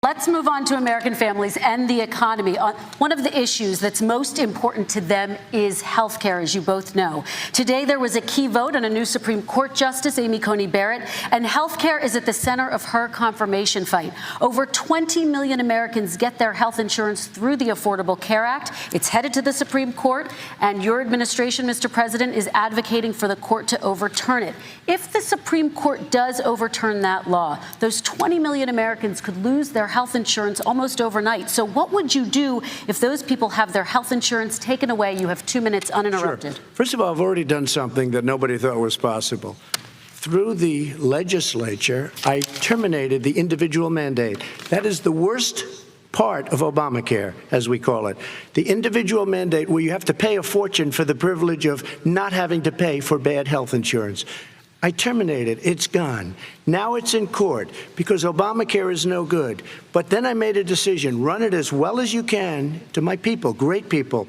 Let's move on to American families and the economy. One of the issues that's most important to them is health care, as you both know. Today, there was a key vote on a new Supreme Court Justice, Amy Coney Barrett, and health care is at the center of her confirmation fight. Over 20 million Americans get their health insurance through the Affordable Care Act. It's headed to the Supreme Court, and your administration, Mr. President, is advocating for the court to overturn it. If the Supreme Court does overturn that law, those 20 million Americans could lose their health insurance almost overnight. So what would you do if those people have their health insurance taken away? You have 2 minutes uninterrupted. Sure. First of all, I've already done something that nobody thought was possible. Through the legislature, I terminated the individual mandate. That is the worst part of Obamacare, as we call it. The individual mandate where you have to pay a fortune for the privilege of not having to pay for bad health insurance. I terminated. It's gone. Now it's in court because Obamacare is no good. But then I made a decision. Run it as well as you can to my people, great people.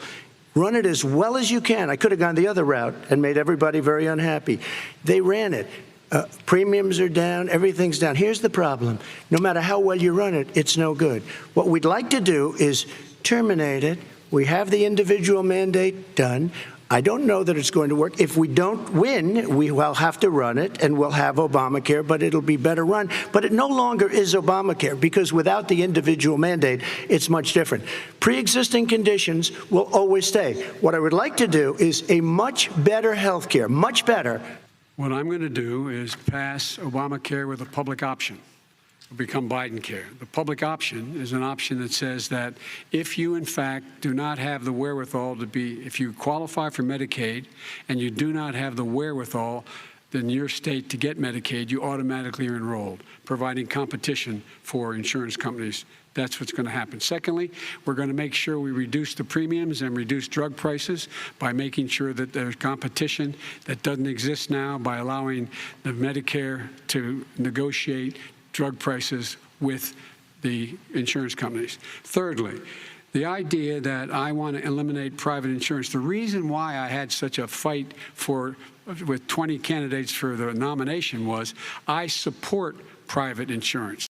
Run it as well as you can. I could have gone the other route and made everybody very unhappy. They ran it. Premiums are down. Everything's down. Here's the problem. No matter how well you run it, it's no good. What we'd like to do is terminate it. We have the individual mandate done. I don't know that it's going to work. If we don't win, we will have to run it, and we'll have Obamacare, but it'll be better run. But it no longer is Obamacare, because without the individual mandate, it's much different. Pre-existing conditions will always stay. What I would like to do is a much better health care, much better. What I'm going to do is pass Obamacare with a public option. Become Biden care. The public option is an option that says that if you, in fact, do not have the wherewithal to be, if you qualify for Medicaid and you do not have the wherewithal in your state to get Medicaid, you automatically are enrolled, providing competition for insurance companies. That's what's going to happen. Secondly, we're going to make sure we reduce the premiums and reduce drug prices by making sure that there's competition that doesn't exist now, by allowing the Medicare to negotiate drug prices with the insurance companies. Thirdly, the idea that I want to eliminate private insurance. The reason why I had such a fight with 20 candidates for the nomination was I support private insurance.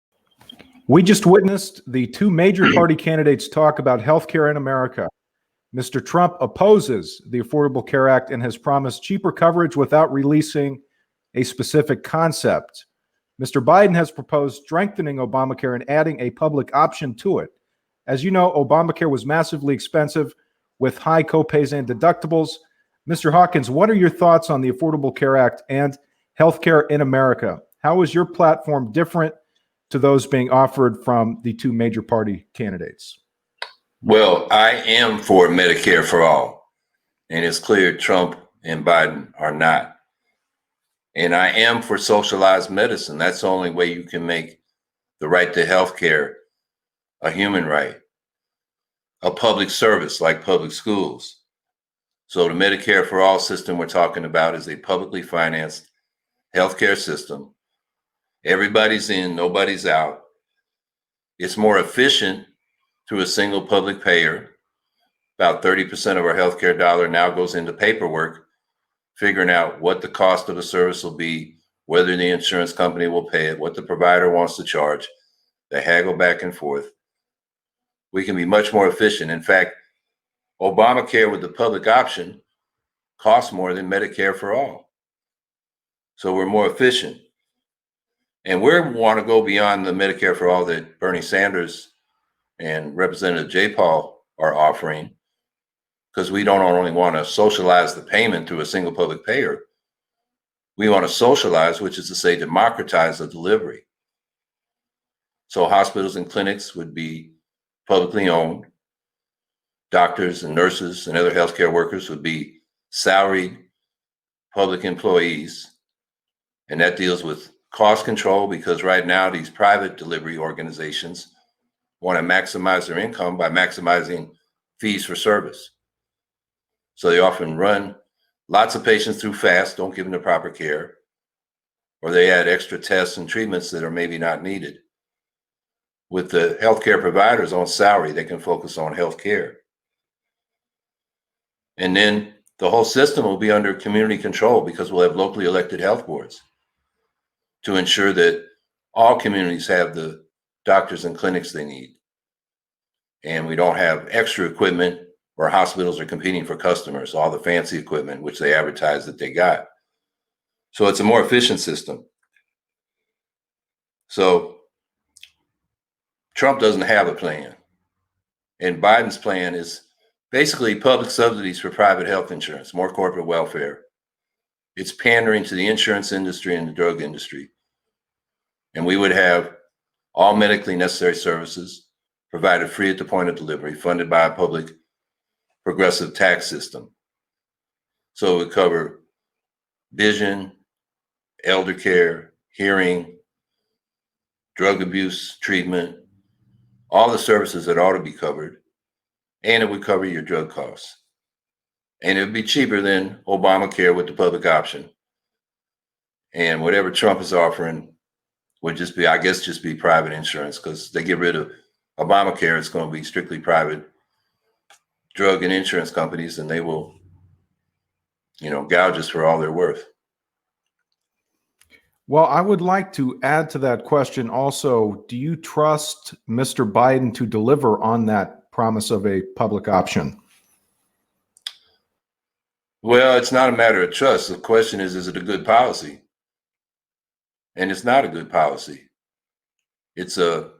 We just witnessed the two major party candidates talk about health care in America. Mr. Trump opposes the Affordable Care Act and has promised cheaper coverage without releasing a specific concept. Mr. Biden has proposed strengthening Obamacare and adding a public option to it. As you know, Obamacare was massively expensive with high copays and deductibles. Mr. Hawkins, what are your thoughts on the Affordable Care Act and healthcare in America? How is your platform different to those being offered from the two major party candidates? Well, I am for Medicare for all, and it's clear Trump and Biden are not. And I am for socialized medicine. That's the only way you can make the right to health care a human right, a public service like public schools. So the Medicare for All system we're talking about is a publicly financed healthcare system. Everybody's in, nobody's out. It's more efficient through a single public payer. About 30% of our healthcare dollar now goes into paperwork, figuring out what the cost of the service will be, whether the insurance company will pay it, what the provider wants to charge. They haggle back and forth. We can be much more efficient. In fact, Obamacare with the public option costs more than Medicare for all. So we're more efficient. And we want to go beyond the Medicare for all that Bernie Sanders and Representative Jay Paul are offering, because we don't only want to socialize the payment through a single public payer. We want to socialize, which is to say democratize the delivery. So hospitals and clinics would be publicly owned. Doctors and nurses and other healthcare workers would be salaried public employees. And that deals with cost control, because right now these private delivery organizations want to maximize their income by maximizing fees for service. So they often run lots of patients through fast, don't give them the proper care, or they add extra tests and treatments that are maybe not needed. With the healthcare providers on salary, they can focus on healthcare. And then the whole system will be under community control, because we'll have locally elected health boards to ensure that all communities have the doctors and clinics they need. And we don't have extra equipment where hospitals are competing for customers, all the fancy equipment, which they advertise that they got. So it's a more efficient system. So Trump doesn't have a plan. And Biden's plan is basically public subsidies for private health insurance, more corporate welfare. It's pandering to the insurance industry and the drug industry. And we would have all medically necessary services provided free at the point of delivery, funded by a public progressive tax system. So it would cover vision, elder care, hearing, drug abuse treatment, all the services that ought to be covered, and it would cover your drug costs. And it would be cheaper than Obamacare with the public option. And whatever Trump is offering would just be, I guess, just be private insurance, because they get rid of Obamacare. It's going to be strictly private drug and insurance companies, and they will, gouge us for all they're worth. Well, I would like to add to that question also. Do you trust Mr. Biden to deliver on that promise of a public option? Well, it's not a matter of trust. The question is it a good policy? And it's not a good policy. It's a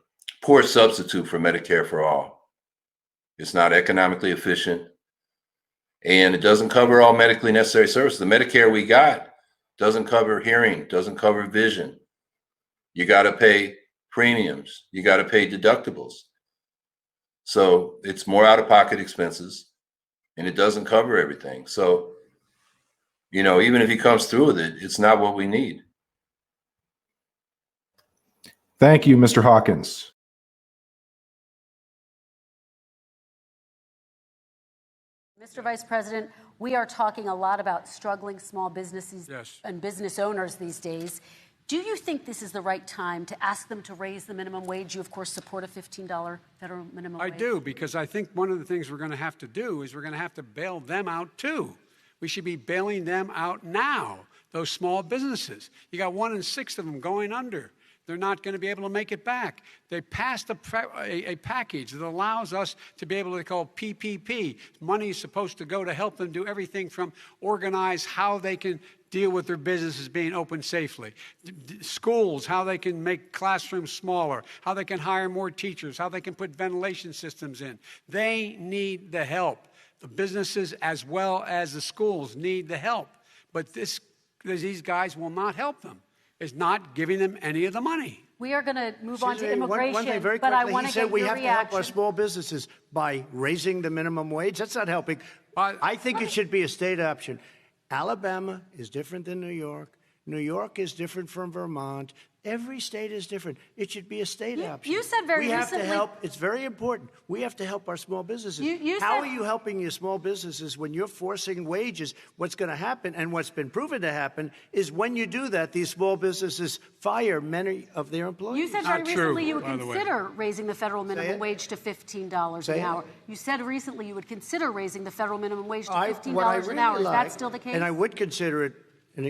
poor substitute for Medicare for all. It's not economically efficient, and it doesn't cover all medically necessary services. The Medicare we got doesn't cover hearing, doesn't cover vision. You got to pay premiums. You got to pay deductibles. So it's more out-of-pocket expenses, and it doesn't cover everything. So, even if he comes through with it, it's not what we need. Thank you, Mr. Hawkins. Mr. Vice President, we are talking a lot about struggling small businesses and business owners these days. Do you think this is the right time to ask them to raise the minimum wage? You, of course, support a $15 federal minimum wage. I do, because I think one of the things we're going to have to do is we're going to have to bail them out, too. We should be bailing them out now, those small businesses. You got 1 in 6 of them going under. They're not going to be able to make it back. They passed a package that allows us to be able to call PPP. Money is supposed to go to help them do everything from organize how they can deal with their businesses being open safely. Schools, how they can make classrooms smaller, how they can hire more teachers, how they can put ventilation systems in. They need the help. The businesses as well as the schools need the help. But these guys will not help them. Is not giving them any of the money. We are going to move on to immigration, one thing very but I quickly, want he to said get we your have reaction. to help our small businesses by raising the minimum wage. That's not helping. I think it should be a state option. Alabama is different than New York. New York is different from Vermont. Every state is different. It should be a state option. You said very recently. We recently. have to help. It's very important. We have to help our small businesses. How are you helping your small businesses when you're forcing wages? What's going to happen, and what's been proven to happen, is when you do that, these small businesses fire many of their employees. You said very recently you would consider raising the federal minimum wage to $15 an hour. You said recently you would consider raising the federal minimum wage to $15 an hour. Is that still the case? And I would consider it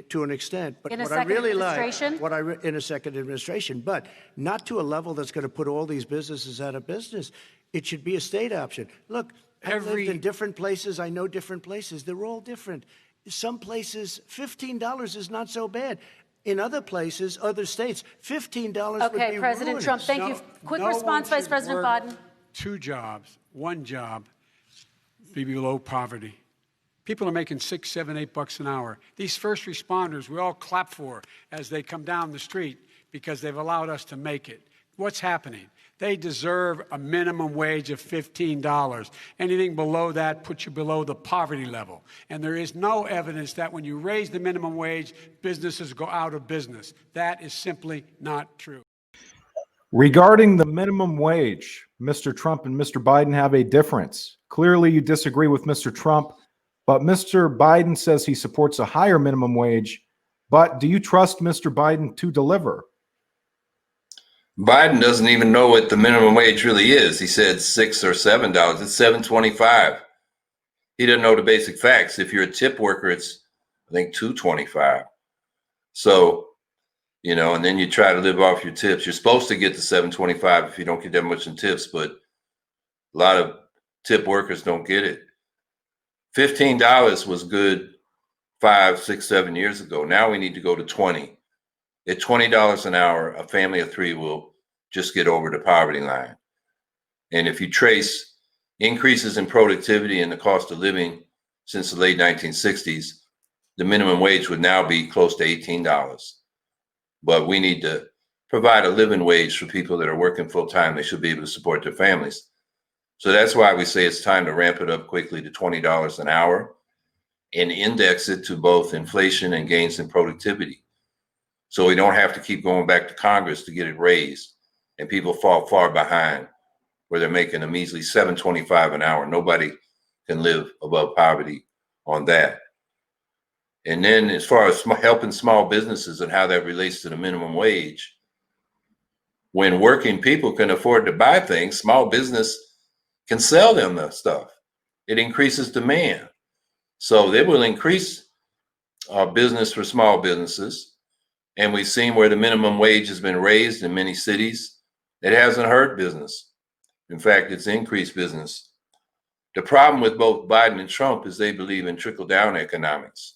to an extent, but in a what I second really administration? like, in a second administration, but not to a level that's going to put all these businesses out of business. It should be a state option. Look, I've lived in different places. I know different places. They're all different. Some places, $15 is not so bad. In other places, other states, $15 would be Okay, President ruinous. Trump, thank you. Quick response, Vice President Biden. 2 jobs, 1 job, be below poverty. People are making $6, $7, $8 an hour. These first responders, we all clap for as they come down the street because they've allowed us to make it. What's happening? They deserve a minimum wage of $15. Anything below that puts you below the poverty level. And there is no evidence that when you raise the minimum wage, businesses go out of business. That is simply not true. Regarding the minimum wage, Mr. Trump and Mr. Biden have a difference. Clearly, you disagree with Mr. Trump. But Mr. Biden says he supports a higher minimum wage. But do you trust Mr. Biden to deliver? Biden doesn't even know what the minimum wage really is. He said $6 or $7. It's $7.25. He doesn't know the basic facts. If you're a tip worker, it's, I think, $2.25. So you know, and then you try to live off your tips. You're supposed to get the $7.25 if you don't get that much in tips, but a lot of tip workers don't get it. $15 was good 5, 6, 7 years ago. Now we need to go to 20. At $20 an hour, a family of 3 will just get over the poverty line. And if you trace increases in productivity and the cost of living since the late 1960s, the minimum wage would now be close to $18. But we need to provide a living wage for people that are working full time. They should be able to support their families. So that's why we say it's time to ramp it up quickly to $20 an hour and index it to both inflation and gains in productivity. So we don't have to keep going back to Congress to get it raised and people fall far behind where they're making a measly $7.25 an hour. Nobody can live above poverty on that. And then as far as helping small businesses and how that relates to the minimum wage, when working people can afford to buy things, small business can sell them the stuff. It increases demand. So they will increase business for small businesses. And we've seen where the minimum wage has been raised in many cities. It hasn't hurt business. In fact, it's increased business. The problem with both Biden and Trump is they believe in trickle-down economics.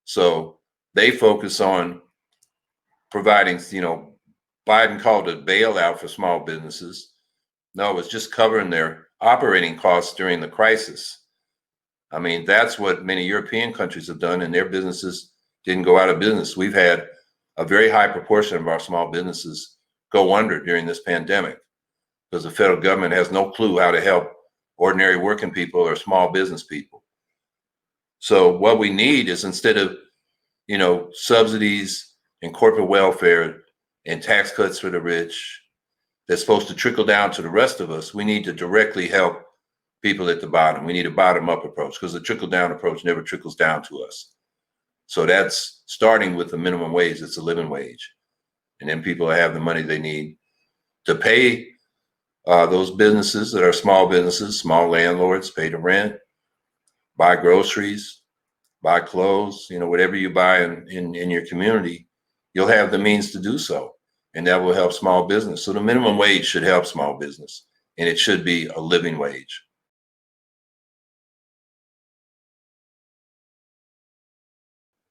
So they focus on providing, you know, Biden called it a bailout for small businesses. No, it was just covering their operating costs during the crisis. I mean, that's what many European countries have done, and their businesses didn't go out of business. We've had a very high proportion of our small businesses go under during this pandemic because the federal government has no clue how to help ordinary working people or small business people. So what we need is, instead of, you know, subsidies and corporate welfare and tax cuts for the rich that's supposed to trickle down to the rest of us, we need to directly help people at the bottom. We need a bottom-up approach because the trickle-down approach never trickles down to us. So that's starting with the minimum wage. It's a living wage. And then people have the money they need to pay those businesses that are small businesses, small landlords, pay the rent, buy groceries, buy clothes, you know, whatever you buy in your community, you'll have the means to do so. And that will help small business. So the minimum wage should help small business, and it should be a living wage.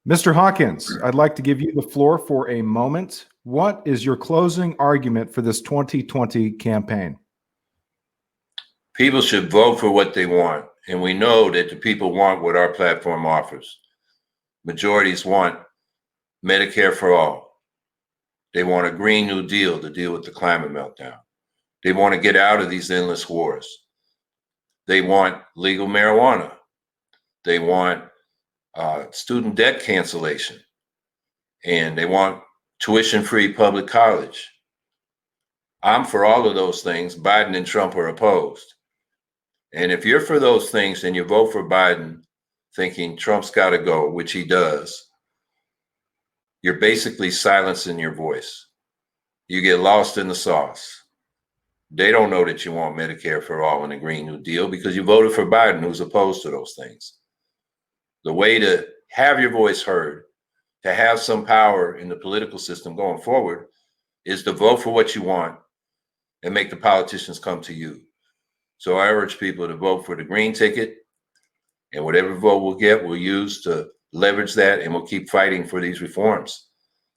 Mr. Hawkins, I'd like to give you the floor for a moment. What is your closing argument for this 2020 campaign? People should vote for what they want. And we know that the people want what our platform offers. Majorities want Medicare for all. They want a Green New Deal to deal with the climate meltdown. They want to get out of these endless wars. They want legal marijuana. They want student debt cancellation. And they want tuition-free public college. I'm for all of those things. Biden and Trump are opposed. And if you're for those things and you vote for Biden thinking Trump's got to go, which he does, you're basically silencing your voice. You get lost in the sauce. They don't know that you want Medicare for all and a Green New Deal because you voted for Biden, who's opposed to those things. The way to have your voice heard, to have some power in the political system going forward, is to vote for what you want and make the politicians come to you. So I urge people to vote for the green ticket, and whatever vote we'll get, we'll use to leverage that, and we'll keep fighting for these reforms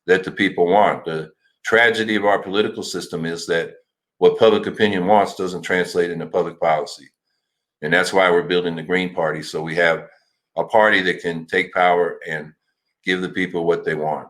that the people want. The tragedy of our political system is that what public opinion wants doesn't translate into public policy. And that's why we're building the Green Party, so we have a party that can take power and give the people what they want.